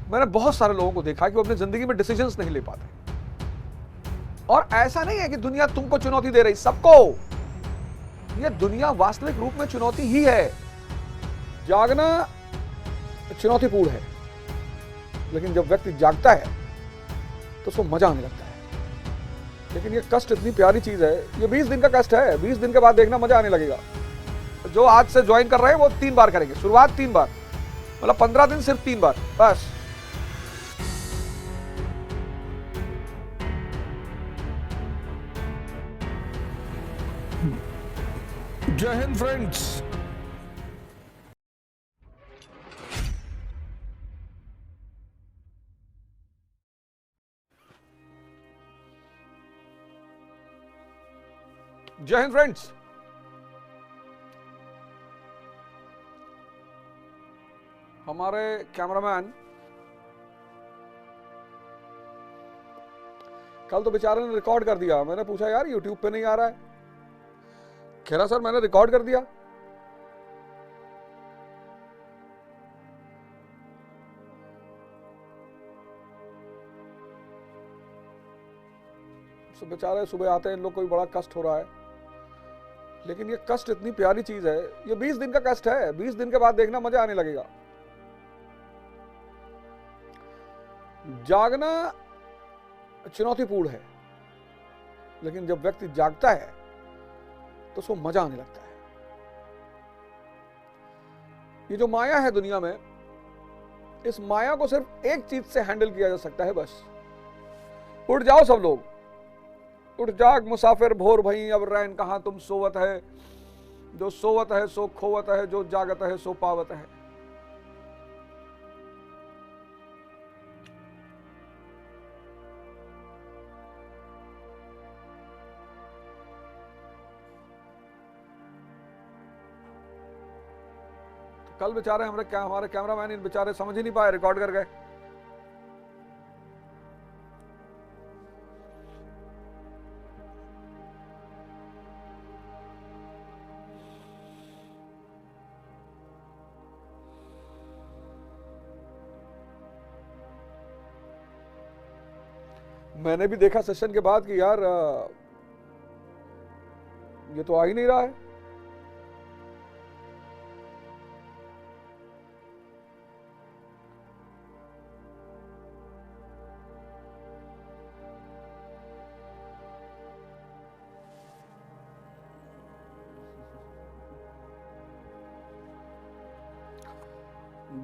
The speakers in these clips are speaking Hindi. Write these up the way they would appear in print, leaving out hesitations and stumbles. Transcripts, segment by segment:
मैंने बहुत सारे लोगों को देखा कि वो अपनी जिंदगी में डिसीजंस नहीं ले पाते। और ऐसा नहीं है कि दुनिया तुमको चुनौती दे रही, सबको। ये दुनिया वास्तविक रूप में चुनौती ही है। जागना चुनौतीपूर्ण है, लेकिन जब व्यक्ति जागता है तो उसको मजा आने लगता है। लेकिन ये कष्ट इतनी प्यारी चीज है, ये 20 दिन का कष्ट है, 20 दिन के बाद देखना मजा आने लगेगा। जो आज से ज्वाइन कर रहे हैं वो 3 बार करेंगे, शुरुआत 3 बार, मतलब 15 दिन सिर्फ 3 बार बस। जय हिंद फ्रेंड्स। जय हिंद फ्रेंड्स। हमारे कैमरामैन कल तो बेचारे ने रिकॉर्ड कर दिया। मैंने पूछा यार यूट्यूब पे नहीं आ रहा है, कह रहा सर मैंने रिकॉर्ड कर दिया। तो बेचारे सुबह आते हैं, इन लोग को भी बड़ा कष्ट हो रहा है, लेकिन ये कष्ट इतनी प्यारी चीज है। ये 20 दिन का कष्ट है, 20 दिन के बाद देखना मजा आने लगेगा। जागना चुनौतीपूर्ण है, लेकिन जब व्यक्ति जागता है तो उसको मजा आने लगता है। ये जो माया है दुनिया में, इस माया को सिर्फ एक चीज से हैंडल किया जा सकता है, बस उठ जाओ सब लोग, उठ जाग मुसाफिर भोर भई अब रैन कहां तुम सोवत है। जो सोवत है सो खोवत है, जो जागत है सो पावत है। तो कल बेचारे हमारे कैमरामैन इन बेचारे समझ ही नहीं पाए, रिकॉर्ड कर गए। मैंने भी देखा सेशन के बाद कि यार ये तो आ ही नहीं रहा है।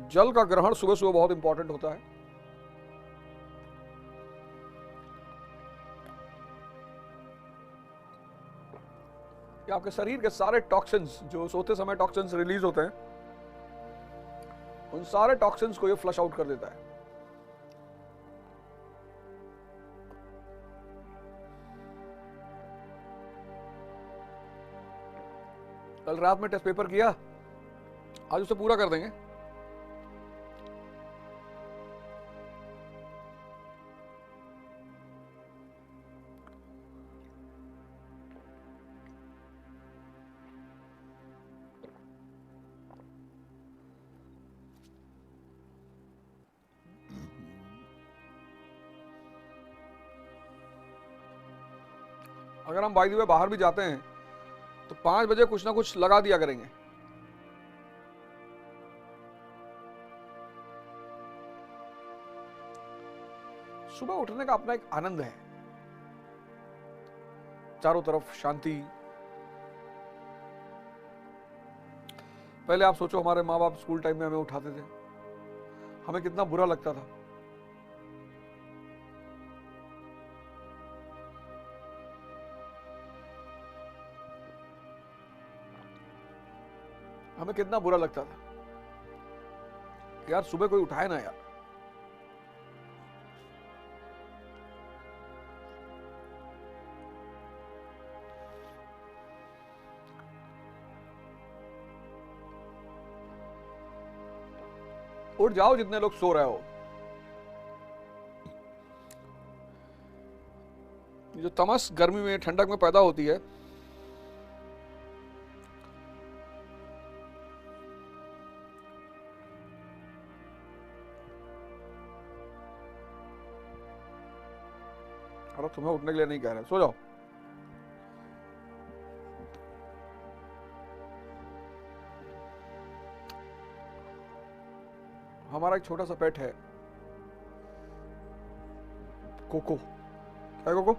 जल का ग्रहण सुबह सुबह बहुत इंपॉर्टेंट होता है। ये आपके शरीर के सारे टॉक्सिन्स, जो सोते समय टॉक्सिन्स रिलीज होते हैं, उन सारे टॉक्सिन्स को ये फ्लश आउट कर देता है। कल रात में टेस्ट पेपर किया, आज उसे पूरा कर देंगे। अगर हम बाय द वे बाहर भी जाते हैं तो 5 बजे कुछ ना कुछ लगा दिया करेंगे। सुबह उठने का अपना एक आनंद है, चारों तरफ शांति। पहले आप सोचो, हमारे माँ बाप स्कूल टाइम में हमें उठाते थे, हमें कितना बुरा लगता था। हमें कितना बुरा लगता था यार, सुबह कोई उठाए ना यार। उठ जाओ जितने लोग सो रहे हो। ये जो तमस गर्मी में ठंडक में पैदा होती है, अरे तुम्हें उठने के लिए नहीं कह रहे, सो जाओ। हमारा एक छोटा सा पेट है, कोको। क्या है कोको?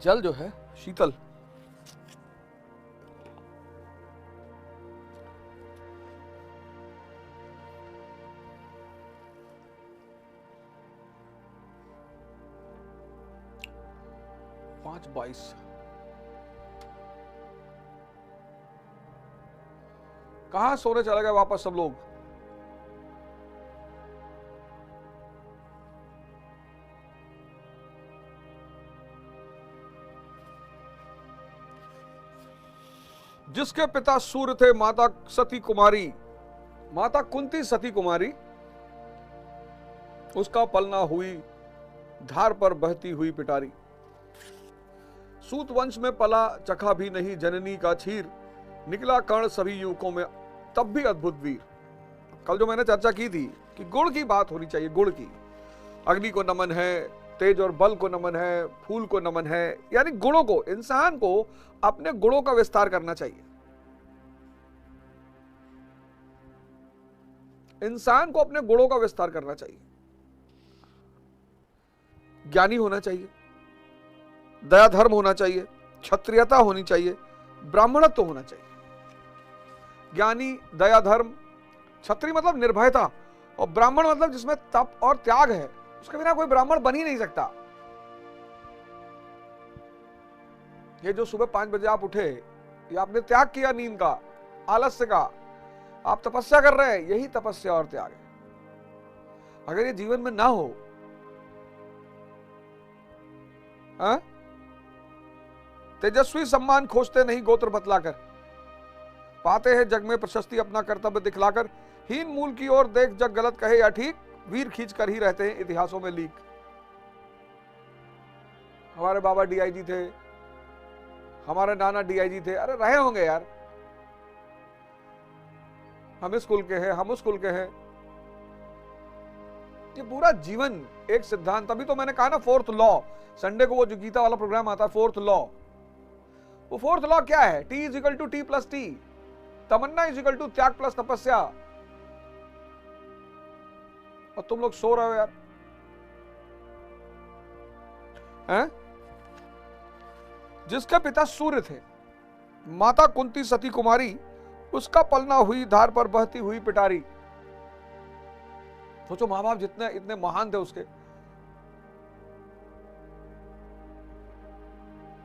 जल जो है शीतल। पांच 22 कहां सोने चले गए वापस सब लोग? जिसके पिता सूर्य थे, माता सती कुमारी, माता कुंती सती कुमारी, उसका पलना हुई धार पर बहती हुई पिटारी। सूत वंश में पला, चखा भी नहीं जननी का क्षीर, निकला कर्ण सभी युवकों में तब भी अद्भुत वीर। कल जो मैंने चर्चा की थी कि गुण की बात होनी चाहिए, गुण की। अग्नि को नमन है, तेज और बल को नमन है, फूल को नमन है, यानी गुणों को, इंसान को अपने गुणों का विस्तार करना चाहिए। इंसान को अपने गुणों का विस्तार करना चाहिए। ज्ञानी होना चाहिए, दया धर्म होना चाहिए, क्षत्रियता होनी चाहिए, ब्राह्मणत्व होना चाहिए। ज्ञानी, दया धर्म, क्षत्रिय मतलब निर्भयता, और ब्राह्मण मतलब जिसमें तप और त्याग है। उसके बिना कोई ब्राह्मण बन ही नहीं सकता। ये जो सुबह 5 बजे आप उठे, ये आपने त्याग किया नींद का, आलस्य का, आप तपस्या कर रहे हैं, यही तपस्या और त्याग है। अगर ये जीवन में ना हो, तेजस्वी सम्मान खोजते नहीं गोत्र बतलाकर, पाते हैं जग में प्रशस्ति अपना कर्तव्य दिखलाकर, हीन मूल की ओर देख जग गलत कहे या ठीक, वीर खींच कर ही रहते हैं इतिहासों में लीक। हमारे बाबा डीआईजी थे, हमारे नाना डीआईजी थे, अरे रहे होंगे यार, हम इस स्कूल के हैं, हम उस स्कूल के हैं। ये पूरा जीवन एक सिद्धांत। तभी तो मैंने कहा ना, फोर्थ लॉ। संडे को वो जो गीता वाला प्रोग्राम आता है, फोर्थ लॉ। वो फोर्थ लॉ क्या है? T is equal to T plus T, तमन्ना इज इक्वल टू त्याग प्लस तपस्या। और तुम लोग सो रहे हो यार, हैं? जिसके पिता सूर्य थे, माता कुंती सती कुमारी, उसका पलना हुई धार पर बहती हुई पिटारी। सोचो, मां बाप जितने इतने महान थे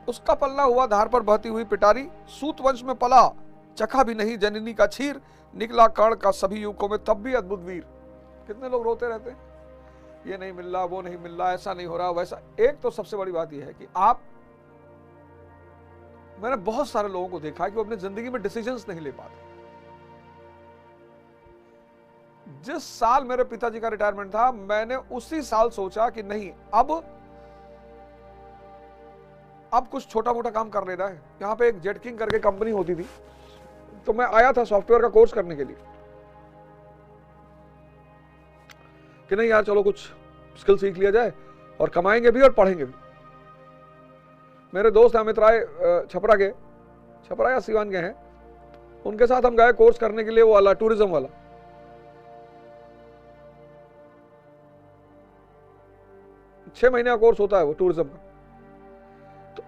उसका पलना हुआ धार पर बहती हुई पिटारी। सूत वंश में पला, चखा भी नहीं जननी का क्षीर, निकला कर्ण का सभी युवकों में तब भी अद्भुत वीर। कितने लोग रोते रहते हैं, ये नहीं मिल रहा, वो नहीं मिल रहा, ऐसा नहीं हो रहा, वैसा। एक तो सबसे बड़ी बात यह है कि मैंने बहुत सारे लोगों को देखा कि वो अपनी जिंदगी में डिसीजंस नहीं ले पाते। जिस साल मेरे पिताजी का रिटायरमेंट था, मैंने उसी साल सोचा कि नहीं, अब कुछ छोटा मोटा काम कर लेना है। यहां पे एक जेटकिंग करके कंपनी होती थी, तो मैं आया था सॉफ्टवेयर का कोर्स करने के लिए कि नहीं यार, चलो कुछ स्किल सीख लिया जाए और कमाएंगे भी और पढ़ेंगे भी। मेरे दोस्त अमित राय छपरा या सिवान के हैं, उनके साथ हम गए कोर्स करने के लिए, वो वाला टूरिज्म वाला। छह महीने का कोर्स होता है वो टूरिज्म का। तो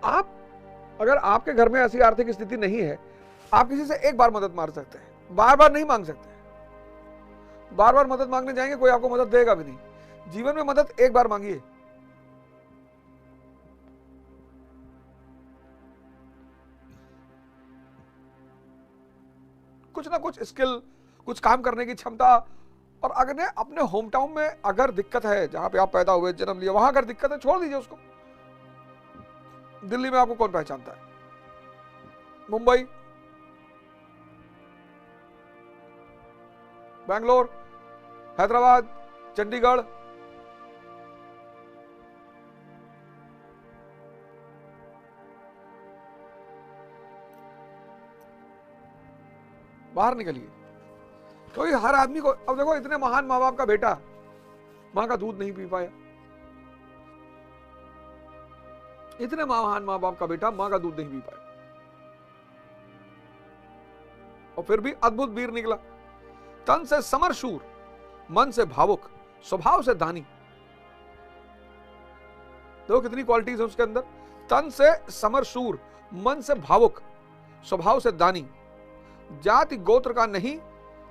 अगर आपके घर में ऐसी आर्थिक स्थिति नहीं है, आप किसी से एक बार मदद मांग सकते हैं, बार बार नहीं मांग सकते। बार बार मदद मांगने जाएंगे, कोई आपको मदद देगा भी नहीं। जीवन में मदद एक बार मांगिए। कुछ ना कुछ स्किल, कुछ काम करने की क्षमता। और अगर अपने होम टाउन में अगर दिक्कत है, जहां पे आप पैदा हुए, जन्म लिया, वहां अगर दिक्कत है, छोड़ दीजिए उसको। दिल्ली में आपको कौन पहचानता है? मुंबई, बैंगलोर, हैदराबाद, चंडीगढ़, बाहर निकलिए। क्योंकि हर आदमी को, अब देखो इतने महान माँ बाप का बेटा मां का दूध नहीं पी पाया, इतने महान मां बाप का बेटा मां का दूध नहीं पी पाया, और फिर भी अद्भुत वीर निकला। तन से समरशूर, मन से भावुक, स्वभाव से दानी। देखो कितनी क्वालिटीज है उसके अंदर। तन से समरशूर, मन से भावुक, स्वभाव से दानी, जाति गोत्र का नहीं,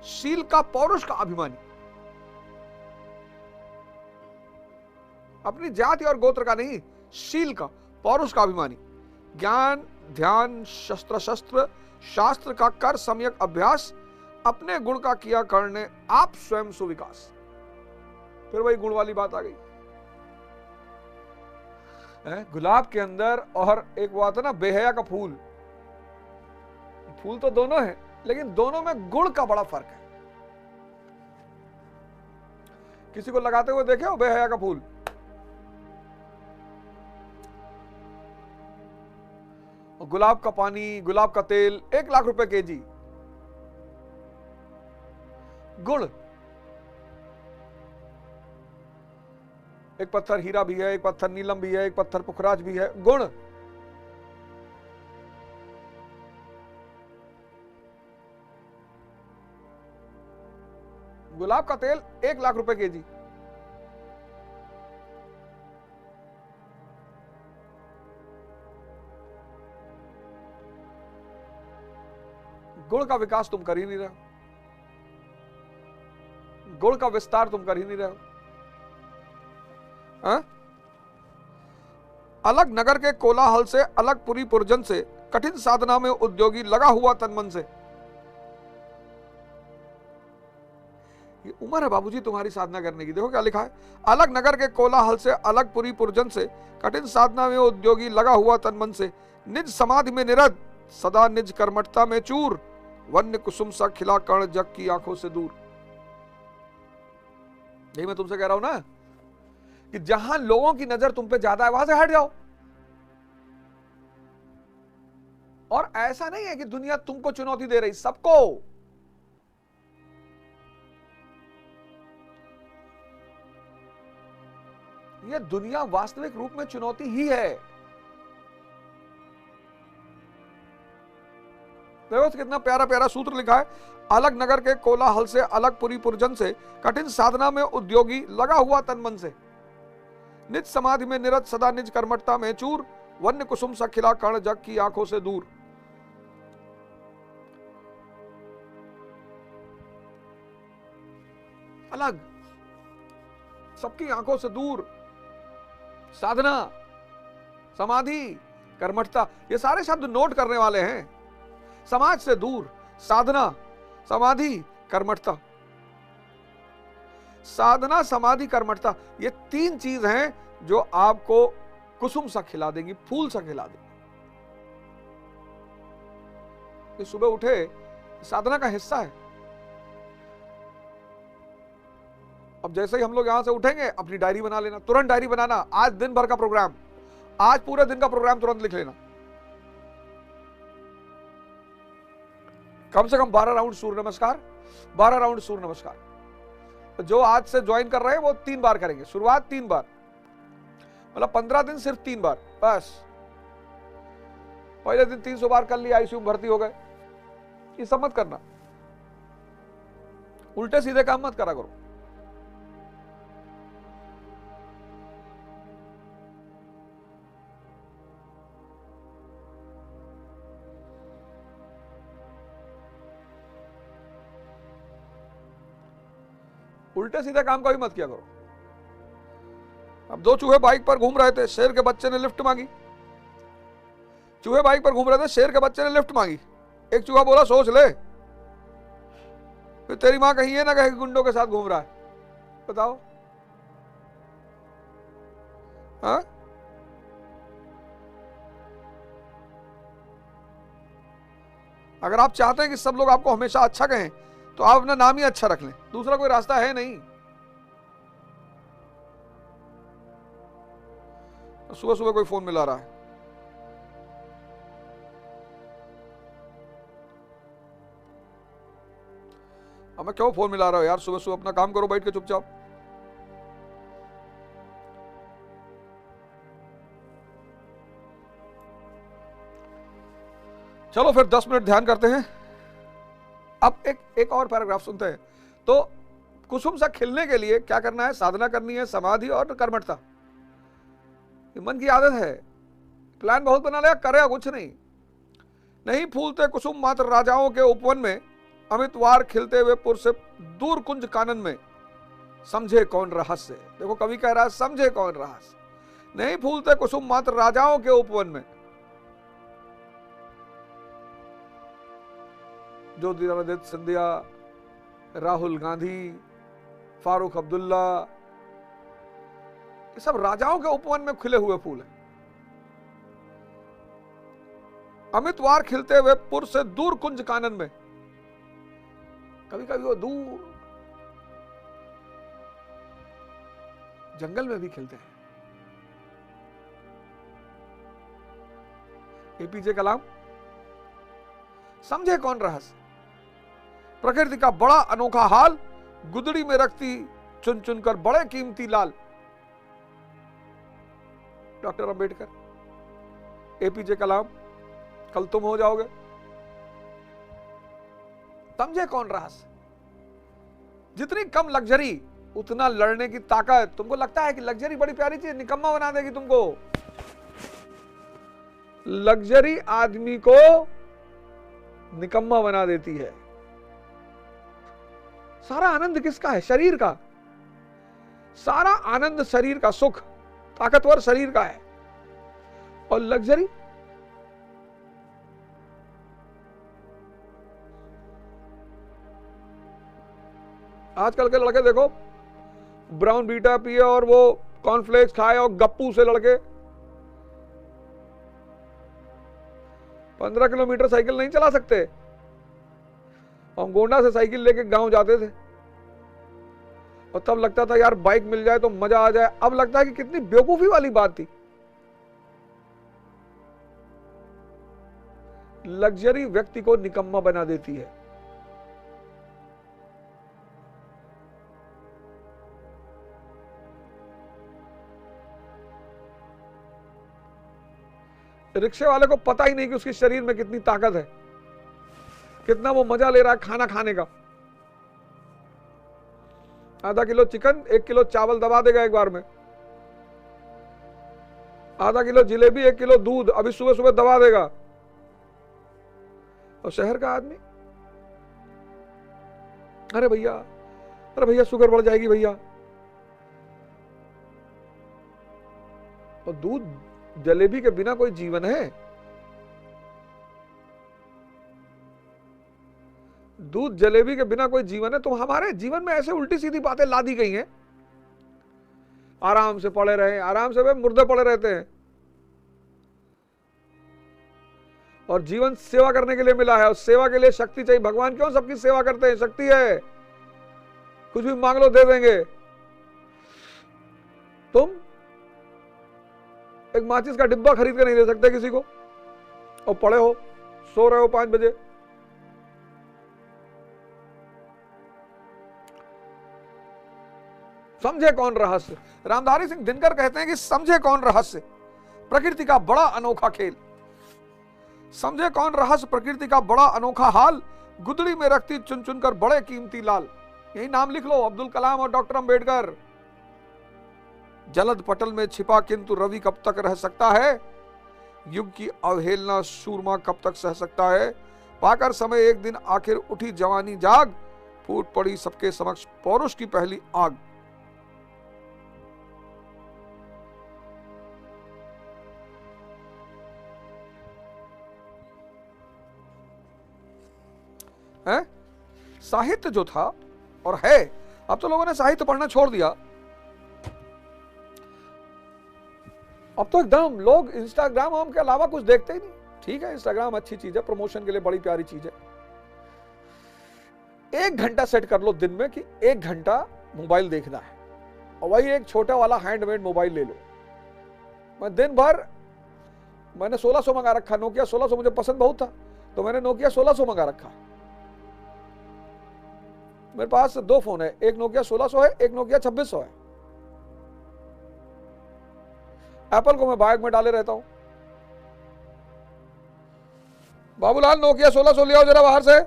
शील का पौरुष का अभिमानी। अपनी जाति और गोत्र का नहीं, शील का पौरुष का अभिमानी। ज्ञान ध्यान शस्त्र शस्त्र शास्त्र का कर सम्यक अभ्यास, अपने गुण का किया करने आप स्वयं सुविकास। फिर वही गुण वाली बात आ गई। गुलाब के अंदर और एक वो आता ना बेहया का फूल, फूल तो दोनों है लेकिन दोनों में गुण का बड़ा फर्क है। किसी को लगाते हुए देखे हो बेहया का फूल? गुलाब का पानी, गुलाब का तेल 1 लाख रुपए केजी। गुण, एक पत्थर हीरा भी है, एक पत्थर नीलम भी है, एक पत्थर पुखराज भी है। गुण, गुलाब का तेल 1 लाख रुपए केजी। गुण का विकास तुम कर ही नहीं रहे हो, गुण का विस्तार तुम कर ही नहीं रहे हो। हा? अलग नगर के कोलाहल से, अलग पुरी पुरजन से, कठिन साधना में उद्योगी लगा हुआ तन मन से। ये उम्र है बाबूजी तुम्हारी साधना करने की। देखो क्या लिखा है, अलग नगर के कोलाहल से, अलग पुरी पुरजन से, कठिन साधना में उद्योगी लगा हुआ तन मन से, निज समाधि में निरत, सदा निज कर्मठता में चूर, वन्य कुसुम सा खिला कर्ण जग की आंखों से दूर। यही मैं तुमसे कह रहा हूं ना कि जहां लोगों की नजर तुम पे ज्यादा है वहां से हट जाओ। और ऐसा नहीं है कि दुनिया तुमको चुनौती दे रही, सबको। यह दुनिया वास्तविक रूप में चुनौती ही है। देखो कितना प्यारा प्यारा सूत्र लिखा है, अलग नगर के कोलाहल से, अलग पुरी पुरजन से, कठिन साधना में उद्योगी लगा हुआ तन मन से, निज समाधि में निरत, सदा निज कर्मठता में चूर, वन्य कुसुम सा खिला कर्ण जग की आंखों से दूर। अलग, सबकी आंखों से दूर। साधना, समाधि, कर्मठता, ये सारे शब्द नोट करने वाले हैं। समाज से दूर, साधना, समाधि, कर्मठता। साधना, समाधि, कर्मठता, ये 3 चीज हैं जो आपको कुसुम सा खिला देंगी, फूल सा खिला देंगी। ये सुबह उठे साधना का हिस्सा है। अब जैसे ही हम लोग यहां से उठेंगे, अपनी डायरी बना लेना, तुरंत डायरी बनाना। आज दिन भर का प्रोग्राम, आज पूरे दिन का प्रोग्राम तुरंत लिख लेना। कम से कम 12 राउंड सूर्य नमस्कार, 12 राउंड सूर्य नमस्कार। जो आज से ज्वाइन कर रहे हैं वो 3 बार करेंगे, शुरुआत 3 बार, मतलब 15 दिन सिर्फ 3 बार बस। पहले दिन 300 बार कर लिया, आईसीयू में भर्ती हो गए। ये सब मत करना, उल्टे सीधे काम मत करा करो। उल्टे सीधे काम कभी मत किया करो। अब 2 चूहे बाइक पर घूम रहे थे, शेर के बच्चे ने लिफ्ट मांगी। चूहे बाइक पर घूम रहे थे, शेर के बच्चे ने लिफ्ट मांगी। एक चूहा बोला सोच ले, फिर तेरी मां कहीं ये ना कहे गुंडों के साथ घूम रहा है। बताओ, हाँ? अगर आप चाहते हैं कि सब लोग आपको हमेशा अच्छा कहें तो आप अपना नाम ही अच्छा रख लें, दूसरा कोई रास्ता है नहीं। सुबह सुबह कोई फोन मिला रहा है, हमें क्यों फोन मिला रहा हो यार, सुबह सुबह अपना काम करो बैठ के चुपचाप। चलो फिर 10 मिनट ध्यान करते हैं। अब एक और पैराग्राफ सुनते हैं। तो कुसुम सा खिलने के लिए क्या करना है? साधना करनी है, समाधि और कर्मठता। मन की आदत है, प्लान बहुत बना लिया, करेगा कुछ नहीं। नहीं फूलते कुसुम मात्र राजाओं के उपवन में, अमितवार खिलते हुए पुर से दूर कुंज कानन में, समझे कौन रहस्य। देखो कवि कह रहा है समझे कौन रहस्य। नहीं फूलते कुसुम मात्र राजाओं के उपवन में, ज्योतिरादित्य सिंधिया, राहुल गांधी, फारूक अब्दुल्ला, ये सब राजाओं के उपवन में खिले हुए फूल हैं। अमितवार खिलते हुए पुर से दूर कुंज कानन में, कभी कभी वो दूर जंगल में भी खिलते हैं। एपीजे कलाम, समझे कौन रहस्य। प्रकृति का बड़ा अनोखा हाल, गुदड़ी में रखती चुन चुनकर बड़े कीमती लाल। डॉक्टर अंबेडकर, एपीजे कलाम, कल तुम हो जाओगे। समझे कौन रहस्य। जितनी कम लग्जरी उतना लड़ने की ताकत। तुमको लगता है कि लग्जरी बड़ी प्यारी चीज, निकम्मा बना देगी तुमको। लग्जरी आदमी को निकम्मा बना देती है। सारा आनंद किसका है? शरीर का। सारा आनंद शरीर का, सुख ताकतवर शरीर का है। और लग्जरी आजकल के लड़के देखो, ब्राउन बीटा पिए और वो कॉर्नफ्लेक्स खाए और गप्पू से लड़के 15 किलोमीटर साइकिल नहीं चला सकते। हम गोंडा से साइकिल लेके गांव जाते थे और तब लगता था यार बाइक मिल जाए तो मजा आ जाए। अब लगता है कि कितनी बेवकूफी वाली बात थी। लग्जरी व्यक्ति को निकम्मा बना देती है। रिक्शे वाले को पता ही नहीं कि उसके शरीर में कितनी ताकत है, कितना वो मजा ले रहा है खाना खाने का। आधा किलो चिकन 1 किलो चावल दबा देगा एक बार में। आधा किलो जिलेबी 1 किलो दूध अभी सुबह सुबह दबा देगा। और शहर का आदमी, अरे भैया शुगर बढ़ जाएगी भैया। और दूध जलेबी के बिना कोई जीवन है? दूध जलेबी के बिना कोई जीवन है? तो हमारे जीवन में ऐसे उल्टी सीधी बातें ला दी गई हैं। आराम से पड़े रहे, आराम से वे मुर्दे पड़े रहते हैं। और जीवन सेवा करने के लिए मिला है और सेवा के लिए शक्ति चाहिए। भगवान क्यों सबकी सेवा करते हैं? शक्ति है, कुछ भी मांग लो दे देंगे। तुम एक माचिस का डिब्बा खरीद के नहीं दे सकते किसी को, और पड़े हो, सो रहे हो 5 बजे। समझे कौन रहस्य। रामधारी सिंह दिनकर कहते हैं कि समझे कौन रहस्य, प्रकृति का बड़ा अनोखा खेल। समझे कौन रहस्य, प्रकृति का बड़ा अनोखा हाल, गुदड़ी में रखती चुन चुनकर बड़े कीमती लाल। यही नाम लिख लो, अब्दुल कलाम और डॉक्टर अंबेडकर। जलद पटल में छिपा किंतु रवि कब तक रह सकता है, युग की अवहेलना सूरमा कब तक सह सकता है। पाकर समय एक दिन आखिर उठी जवानी जाग, फूट पड़ी सबके समक्ष पौरुष की पहली आग। है? साहित्य जो था और है, अब तो लोगों ने साहित्य पढ़ना छोड़ दिया। अब तो एकदम लोग इंस्टाग्राम के अलावा कुछ देखते ही नहीं। ठीक है, इंस्टाग्राम अच्छी चीज है, प्रमोशन के लिए बड़ी प्यारी चीज है। 1 घंटा सेट कर लो दिन में कि 1 घंटा मोबाइल देखना है, और वही एक छोटा वाला हैंडमेड मोबाइल ले लो। मैं दिन भर, मैंने 1600 मंगा रखा, नोकिया 1600 मुझे पसंद बहुत था तो मैंने नोकिया 1600 मंगा रखा। मेरे पास 2 फोन है, एक नोकिया 1600 है, एक नोकिया 2600 है। एप्पल को मैं बैग में डाले रहता हूं। बाबूलाल नोकिया 1600 ले आओ जरा बाहर से,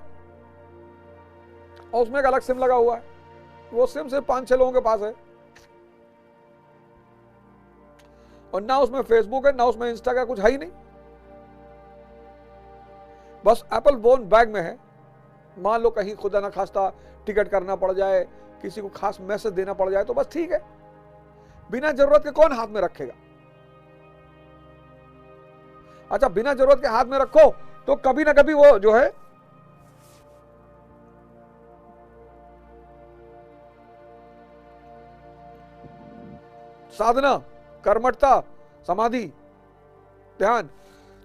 और उसमें एक अलग सिम लगा हुआ है, वो सिम सिर्फ 5-6 लोगों के पास है, और ना उसमें फेसबुक है ना उसमें इंस्टा का, कुछ है ही नहीं। बस एप्पल फोन बैग में है। मान लो कहीं खुदा ना खास्ता टिकट करना पड़ जाए, किसी को खास मैसेज देना पड़ जाए तो बस ठीक है, बिना जरूरत के कौन हाथ में रखेगा। अच्छा, बिना जरूरत के हाथ में रखो तो कभी ना कभी वो जो है साधना, कर्मठता, समाधि, ध्यान,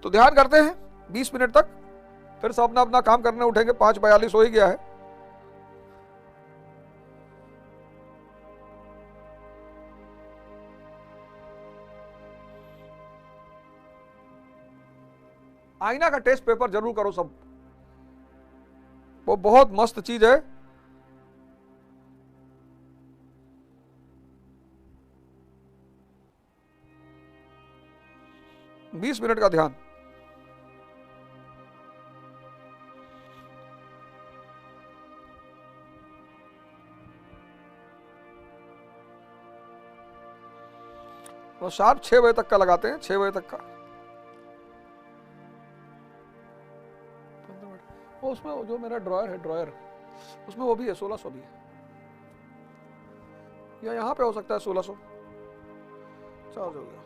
तो ध्यान करते हैं 20 मिनट तक, फिर सब अपना अपना काम करने उठेंगे। 5:42 हो ही गया है। आईना का टेस्ट पेपर जरूर करो सब, वो बहुत मस्त चीज है। बीस मिनट का ध्यान। तो शार्प 6 बजे तक का लगाते हैं, 6 बजे तक का। वो उसमें जो मेरा ड्रॉयर है, ड्रॉयर उसमें वो भी है, 1600 भी है, या यहाँ पे हो सकता है 1600। चार्ज हो गया।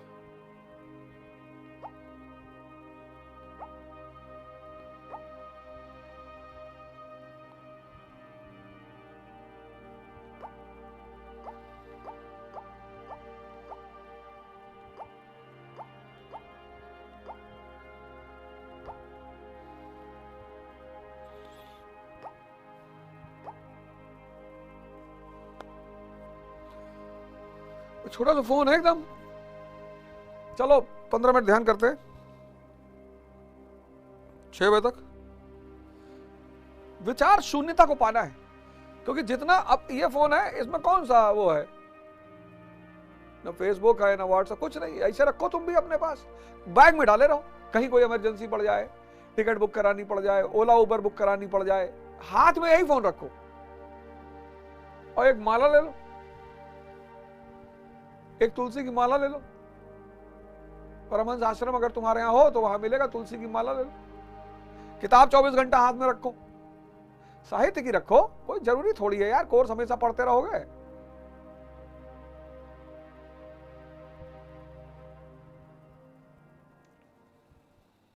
छोटा सा फोन है एकदम। चलो 15 मिनट ध्यान करते हैं, 6 बजे तक। विचार शून्यता को पाना है, क्योंकि जितना अब ये फोन है इसमें कौन सा वो है, ना फेसबुक है ना व्हाट्सएप, कुछ नहीं। ऐसे रखो तुम भी अपने पास, बैग में डाले रहो, कहीं कोई इमरजेंसी पड़ जाए, टिकट बुक करानी पड़ जाए, ओला उबर बुक करानी पड़ जाए, हाथ में यही फोन रखो। और एक माला ले लो, एक तुलसी की माला ले लो। परमहंस आश्रम अगर तुम्हारे यहां हो तो वहां मिलेगा, तुलसी की माला ले लो। किताब 24 घंटा हाथ में रखो, साहित्य की रखो, कोई जरूरी थोड़ी है यार कोर्स हमेशा पढ़ते रहोगे।